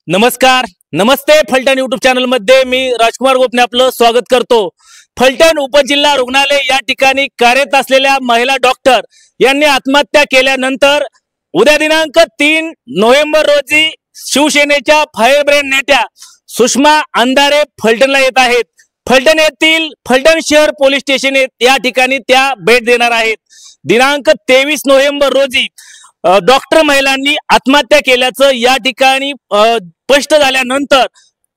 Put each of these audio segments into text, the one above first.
नमस्कार, नमस्ते Phaltan YouTube channel मध्ये मी राजकुमार गोपने आपलं स्वागत करतो। फलटण उपजिल्हा रुग्णालय या ठिकाणी कार्यरत असलेल्या महिला डॉक्टर यांनी आत्महत्या केल्यानंतर उद्या दिनांक 3 नोव्हेंबर रोजी शिवसेनेच्या फायर ब्रिगेड नेत्या सुषमा अंधारे फलटणला येत आहेत। फलटण येथील फलटण शहर पोलीस स्टेशन या ठिकाणी त्या भेट देणार आहेत। दिनांक 23 नोव्हेंबर रोजी डॉक्टर महिलांनी आत्महत्या केल्याचं या ठिकाणी स्पष्ट झाल्यानंतर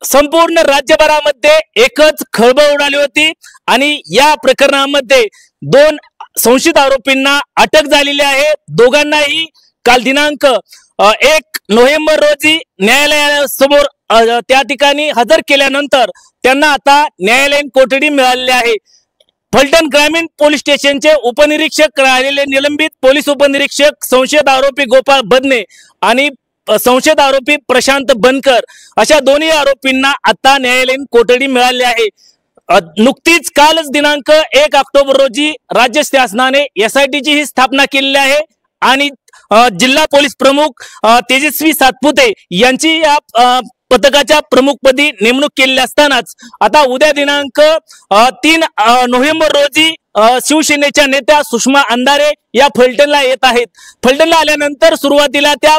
संपूर्ण राज्यभरामध्ये एकच खळबळ उडाली होती आणि या प्रकरणामध्ये 2 संशयित आरोपींना अटक झालेली आहे। दोघांनाही काल दिनांक 1 नोव्हेंबर रोजी न्यायालयासमोर त्या ठिकाणी हजर केल्यानंतर त्यांना आता न्यायालयीन कोठडी मिळालेली आहे। फलटण ग्रामीण पोलीस स्टेशनचे उपनिरीक्षक राहिलेले निलंबित पोलीस उपनिरीक्षक संशयित आरोपी गोपाळ बदने आणि संशयित आरोपी प्रशांत बनकर अशा दोन्ही आरोपींना आता न्यायालयीन कोठडी मिळाली आहे। नुकतीच कालच दिनांक 1 ऑक्टोबर रोजी राज्य शासनाने SIT ची ही स्थापना केलेली आहे आणि जिल्हा पोलीस प्रमुख तेजस्वी सातपुते यांची या पथकाच्या प्रमुखपदी नेमणूक केलेली असतानाच आता उद्या दिनांक 3 नोव्हेंबर रोजी शिवसेनेच्या नेत्या सुषमा अंधारे या फलटणला येत आहेत। फलटणला आल्यानंतर सुरुवातीला त्या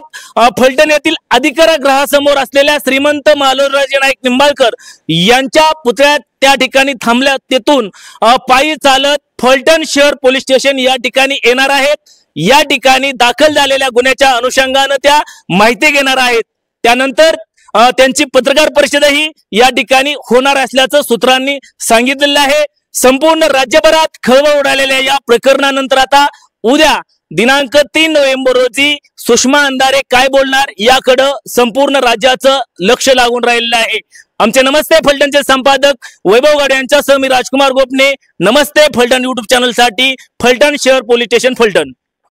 फलटण येथील अधिकारागृहासमोर असलेल्या श्रीमंत मालोजीराजे नाईक निंबाळकर यांच्या पुतळ्यात त्या ठिकाणी थांबल्या। तेथून पायी चालत फलटण शहर पोलीस स्टेशन या ठिकाणी येणार आहेत। या ठिकाणी दाखल झालेल्या गुन्ह्याच्या अनुषंगाने त्या माहिती घेणार आहेत। त्यानंतर त्यांची पत्रकार परिषदही या ठिकाणी होणार असल्याचं सूत्रांनी सांगितलेलं आहे। संपूर्ण राज्यभरात खळबळ उडालेल्या या प्रकरणानंतर आता उद्या दिनांक 3 नोव्हेंबर रोजी सुषमा अंधारे काय बोलणार याकडे संपूर्ण राज्याचं लक्ष लागून राहिलेलं आहे। आमचे नमस्ते फलटणचे संपादक वैभव गाडे यांच्यासह मी राजकुमार गोपने, नमस्ते फलटण यूट्यूब चॅनल साठी फलटण शहर पोलीस स्टेशन फलटण।